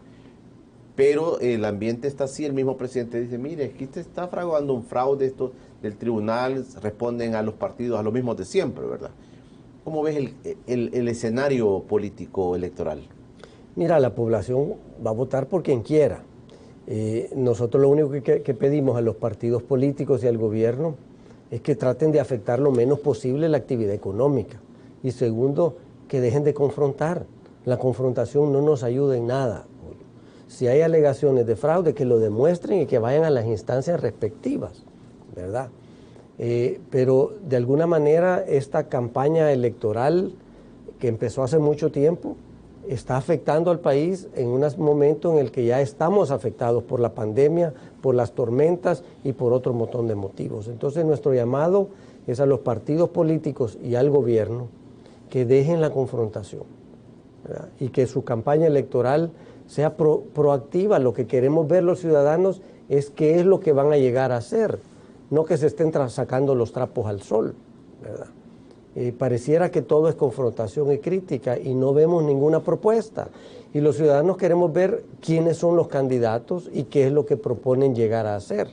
Pero el ambiente está así, el mismo presidente dice, mire, aquí te está fraguando un fraude esto del tribunal, responden a los partidos, a los mismos de siempre, ¿verdad? ¿Cómo ves el escenario político electoral? Mira, la población va a votar por quien quiera. Nosotros lo único que pedimos a los partidos políticos y al gobierno es que traten de afectar lo menos posible la actividad económica. Y segundo, que dejen de confrontar. La confrontación no nos ayuda en nada. Si hay alegaciones de fraude, que lo demuestren y que vayan a las instancias respectivas, ¿verdad? Pero de alguna manera esta campaña electoral que empezó hace mucho tiempo está afectando al país en un momento en el que ya estamos afectados por la pandemia, por las tormentas y por otro montón de motivos. Entonces nuestro llamado es a los partidos políticos y al gobierno que dejen la confrontación, ¿verdad? Y que su campaña electoral sea proactiva. Lo que queremos ver los ciudadanos es qué es lo que van a llegar a hacer, no que se estén sacando los trapos al sol, ¿verdad? Pareciera que todo es confrontación y crítica y no vemos ninguna propuesta. Y los ciudadanos queremos ver quiénes son los candidatos y qué es lo que proponen llegar a hacer,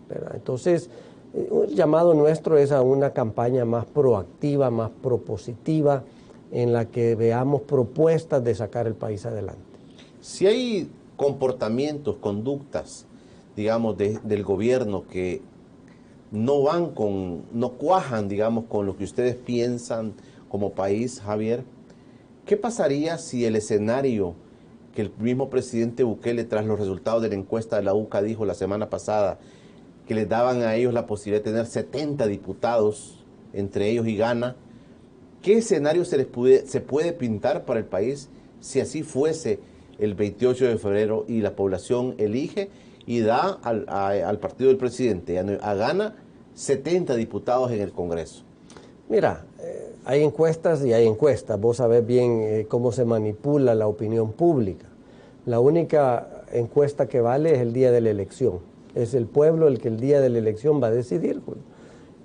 ¿verdad? Entonces, el llamado nuestro es a una campaña más proactiva, más propositiva, en la que veamos propuestas de sacar el país adelante. Si hay comportamientos, conductas, digamos, del gobierno que no cuajan, digamos, con lo que ustedes piensan como país, Javier. ¿Qué pasaría si el escenario que el mismo presidente Bukele, tras los resultados de la encuesta de la UCA, dijo la semana pasada, que les daban a ellos la posibilidad de tener 70 diputados, entre ellos y Ghana? ¿Qué escenario se puede pintar para el país si así fuese el 28 de febrero y la población elige y da al partido del presidente, a Ghana, 70 diputados en el Congreso? Mira, hay encuestas y hay encuestas. Vos sabés bien cómo se manipula la opinión pública. La única encuesta que vale es el día de la elección. Es el pueblo el que el día de la elección va a decidir,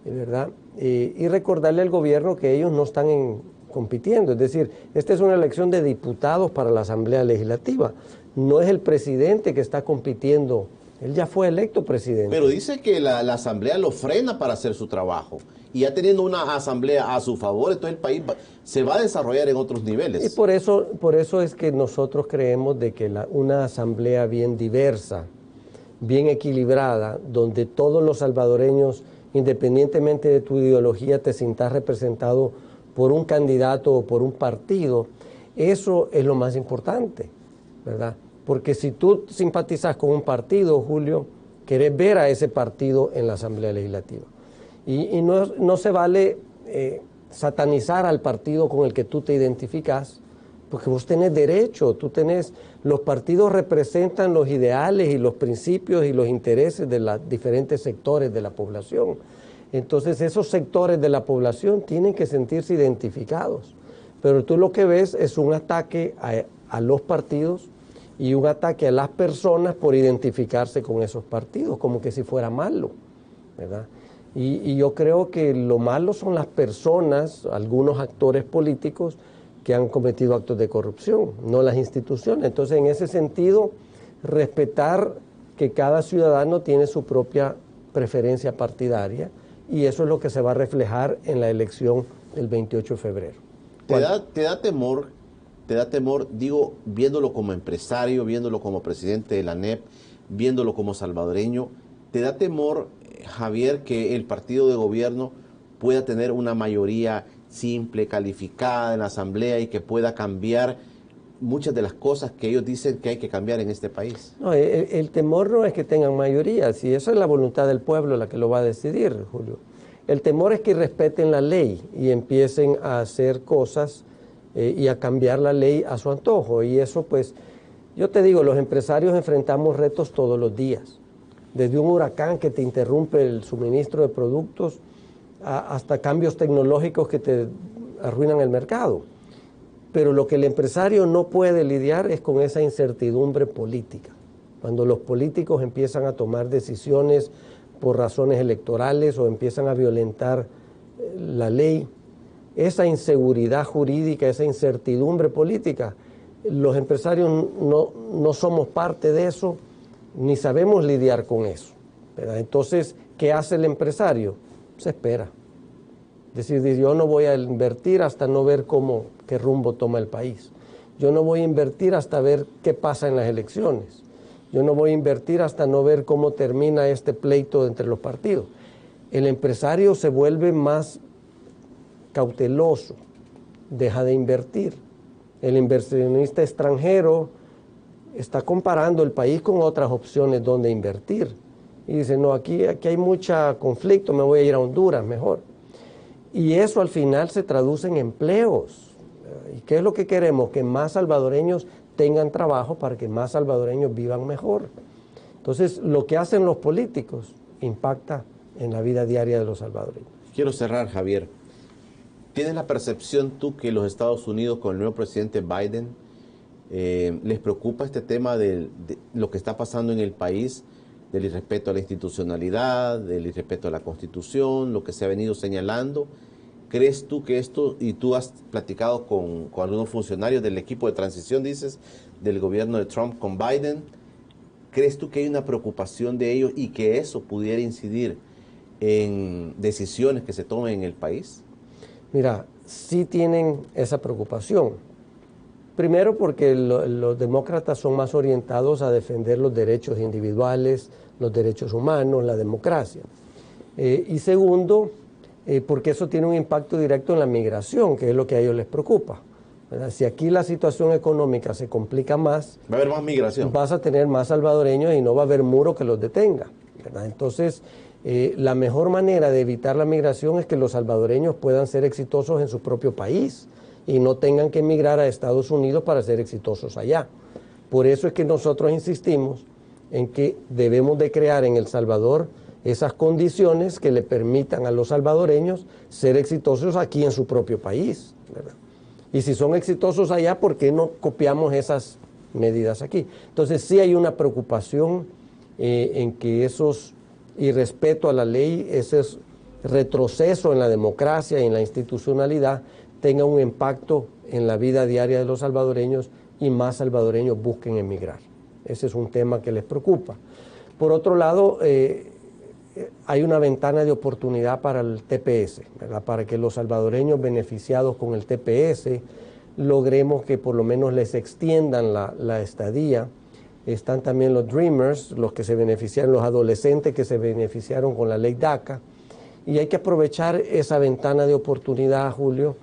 ¿verdad? Y recordarle al gobierno que ellos no están compitiendo. Es decir, esta es una elección de diputados para la Asamblea Legislativa. No es el presidente que está compitiendo. Él ya fue electo presidente. Pero dice que la Asamblea lo frena para hacer su trabajo. Y ya teniendo una Asamblea a su favor, entonces el país se va a desarrollar en otros niveles. Y por eso es que nosotros creemos de que una Asamblea bien diversa, bien equilibrada, donde todos los salvadoreños, independientemente de tu ideología, te sientas representado por un candidato o por un partido, eso es lo más importante, ¿verdad? Porque si tú simpatizas con un partido, Julio, querés ver a ese partido en la Asamblea Legislativa. Y no se vale satanizar al partido con el que tú te identificas, porque vos tenés derecho, los partidos representan los ideales y los principios y los intereses de los diferentes sectores de la población. Entonces esos sectores de la población tienen que sentirse identificados. Pero tú lo que ves es un ataque a los partidos y un ataque a las personas por identificarse con esos partidos, como que si fuera malo, ¿verdad? Y yo creo que lo malo son las personas, algunos actores políticos que han cometido actos de corrupción, no las instituciones. Entonces, en ese sentido, respetar que cada ciudadano tiene su propia preferencia partidaria y eso es lo que se va a reflejar en la elección del 28 de febrero. ¿Te da temor, digo, viéndolo como empresario, viéndolo como presidente de la ANEP, viéndolo como salvadoreño, te da temor, Javier, que el partido de gobierno pueda tener una mayoría simple, calificada en la Asamblea y que pueda cambiar muchas de las cosas que ellos dicen que hay que cambiar en este país? No, el temor no es que tengan mayoría, si eso es la voluntad del pueblo la que lo va a decidir, Julio. El temor es que respeten la ley y empiecen a hacer cosas y a cambiar la ley a su antojo. Y eso, pues, yo te digo, los empresarios enfrentamos retos todos los días. Desde un huracán que te interrumpe el suministro de productos hasta cambios tecnológicos que te arruinan el mercado. Pero lo que el empresario no puede lidiar es con esa incertidumbre política. Cuando los políticos empiezan a tomar decisiones por razones electorales o empiezan a violentar la ley, esa inseguridad jurídica, esa incertidumbre política, los empresarios no somos parte de eso, ni sabemos lidiar con eso, ¿verdad? Entonces, ¿qué hace el empresario? Se espera. Es decir, yo no voy a invertir hasta no ver qué rumbo toma el país. Yo no voy a invertir hasta ver qué pasa en las elecciones. Yo no voy a invertir hasta no ver cómo termina este pleito entre los partidos. El empresario se vuelve más cauteloso, deja de invertir. El inversionista extranjero está comparando el país con otras opciones donde invertir. Y dice, no, aquí hay mucho conflicto, me voy a ir a Honduras mejor. Y eso al final se traduce en empleos. ¿Y qué es lo que queremos? Que más salvadoreños tengan trabajo para que más salvadoreños vivan mejor. Entonces, lo que hacen los políticos impacta en la vida diaria de los salvadoreños. Quiero cerrar, Javier. ¿Tienes la percepción tú que los Estados Unidos, con el nuevo presidente Biden, les preocupa este tema de lo que está pasando en el país, del irrespeto a la institucionalidad, del irrespeto a la Constitución, lo que se ha venido señalando? ¿Crees tú que esto, y tú has platicado con algunos funcionarios del equipo de transición, dices, del gobierno de Trump con Biden, crees tú que hay una preocupación de ellos y que eso pudiera incidir en decisiones que se tomen en el país? Mira, sí tienen esa preocupación. Primero porque los demócratas son más orientados a defender los derechos individuales, los derechos humanos, la democracia. Y segundo, porque eso tiene un impacto directo en la migración, que es lo que a ellos les preocupa, ¿verdad? Si aquí la situación económica se complica más, va a haber más migración. Vas a tener más salvadoreños y no va a haber muro que los detenga, ¿verdad? Entonces, la mejor manera de evitar la migración es que los salvadoreños puedan ser exitosos en su propio país y no tengan que emigrar a Estados Unidos para ser exitosos allá. Por eso es que nosotros insistimos en que debemos de crear en El Salvador esas condiciones que le permitan a los salvadoreños ser exitosos aquí en su propio país, ¿verdad? Y si son exitosos allá, ¿por qué no copiamos esas medidas aquí? Entonces sí hay una preocupación en que esos irrespeto a la ley, ese retroceso en la democracia y en la institucionalidad tenga un impacto en la vida diaria de los salvadoreños y más salvadoreños busquen emigrar. Ese es un tema que les preocupa. Por otro lado, hay una ventana de oportunidad para el TPS, ¿verdad? Para que los salvadoreños beneficiados con el TPS logremos que por lo menos les extiendan la estadía. Están también los Dreamers, los que se beneficiaron, los adolescentes que se beneficiaron con la ley DACA. Y hay que aprovechar esa ventana de oportunidad, Julio,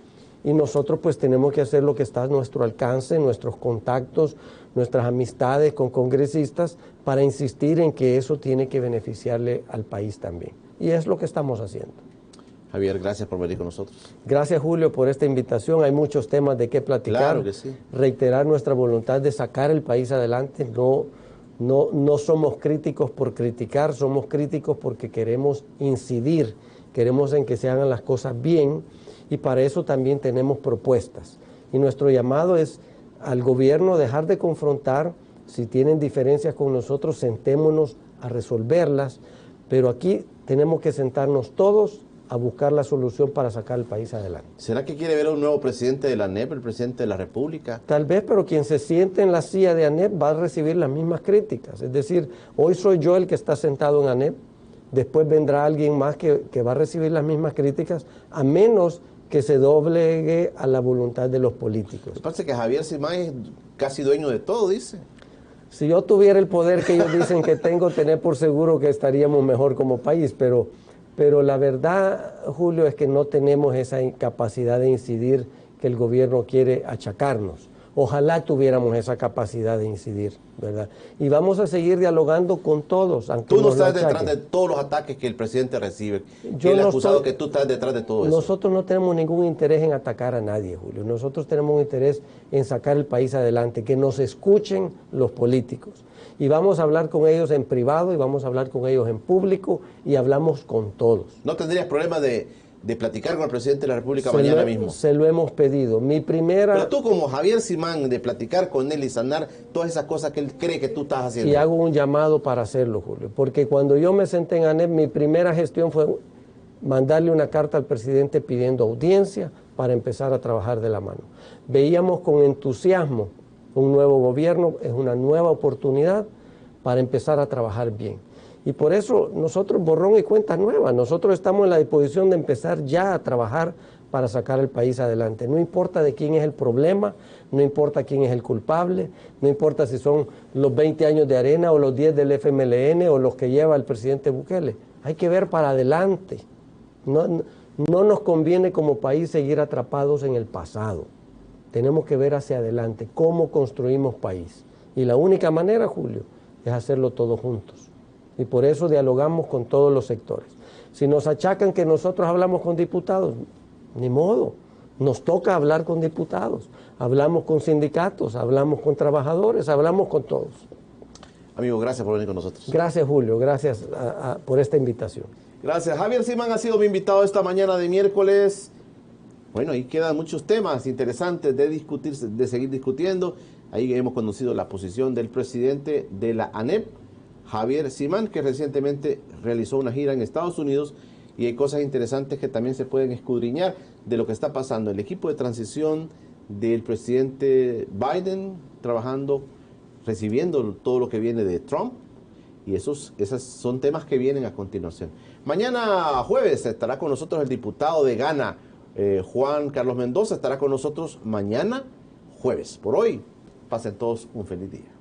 y nosotros pues tenemos que hacer lo que está a nuestro alcance, nuestros contactos, nuestras amistades con congresistas, para insistir en que eso tiene que beneficiarle al país también. Y es lo que estamos haciendo. Javier, gracias por venir con nosotros. Gracias, Julio, por esta invitación. Hay muchos temas de qué platicar. Claro que sí. Reiterar nuestra voluntad de sacar el país adelante. No somos críticos por criticar, somos críticos porque queremos incidir, queremos en que se hagan las cosas bien, y para eso también tenemos propuestas. Y nuestro llamado es al gobierno dejar de confrontar. Si tienen diferencias con nosotros, sentémonos a resolverlas, pero aquí tenemos que sentarnos todos a buscar la solución para sacar el país adelante. ¿Será que quiere ver a un nuevo presidente de la ANEP, el presidente de la República? Tal vez, pero quien se siente en la silla de ANEP va a recibir las mismas críticas. Es decir, hoy soy yo el que está sentado en ANEP, después vendrá alguien más que va a recibir las mismas críticas, a menos que se doblegue a la voluntad de los políticos. Me parece que Javier Simán es casi dueño de todo, dice. Si yo tuviera el poder que ellos dicen que tengo, tener por seguro que estaríamos mejor como país, pero la verdad, Julio, es que no tenemos esa capacidad de incidir que el gobierno quiere achacarnos. Ojalá tuviéramos esa capacidad de incidir, ¿verdad? Y vamos a seguir dialogando con todos. Tú no estás detrás de todos los ataques que el presidente recibe. Yo le he acusado que tú estás detrás de todo eso. Nosotros no tenemos ningún interés en atacar a nadie, Julio. Nosotros tenemos un interés en sacar el país adelante, que nos escuchen los políticos. Y vamos a hablar con ellos en privado y vamos a hablar con ellos en público y hablamos con todos. ¿No tendrías problema de platicar con el presidente de la República mañana mismo? Se lo hemos pedido. Pero tú como Javier Simán, de platicar con él y sanar todas esas cosas que él cree que tú estás haciendo. Y hago un llamado para hacerlo, Julio, porque cuando yo me senté en ANEP, mi primera gestión fue mandarle una carta al presidente pidiendo audiencia para empezar a trabajar de la mano. Veíamos con entusiasmo un nuevo gobierno, es una nueva oportunidad para empezar a trabajar bien. Y por eso nosotros, borrón y cuenta nueva, nosotros estamos en la disposición de empezar ya a trabajar para sacar el país adelante. No importa de quién es el problema, no importa quién es el culpable, no importa si son los 20 años de Arena o los 10 del FMLN o los que lleva el presidente Bukele. Hay que ver para adelante. No nos conviene como país seguir atrapados en el pasado. Tenemos que ver hacia adelante cómo construimos país. Y la única manera, Julio, es hacerlo todos juntos. Y por eso dialogamos con todos los sectores. Si nos achacan que nosotros hablamos con diputados, ni modo, nos toca hablar con diputados, hablamos con sindicatos, hablamos con trabajadores, hablamos con todos. Amigo, gracias por venir con nosotros. Gracias, Julio, gracias por esta invitación. Gracias. Javier Simán ha sido mi invitado esta mañana de miércoles. Bueno, ahí quedan muchos temas interesantes de discutir, de seguir discutiendo. Ahí hemos conocido la posición del presidente de la ANEP, Javier Simán, que recientemente realizó una gira en Estados Unidos, y hay cosas interesantes que también se pueden escudriñar de lo que está pasando. El equipo de transición del presidente Biden trabajando, recibiendo todo lo que viene de Trump, y esos son temas que vienen a continuación. Mañana jueves estará con nosotros el diputado de Ghana, Juan Carlos Mendoza, estará con nosotros mañana jueves. Por hoy, pasen todos un feliz día.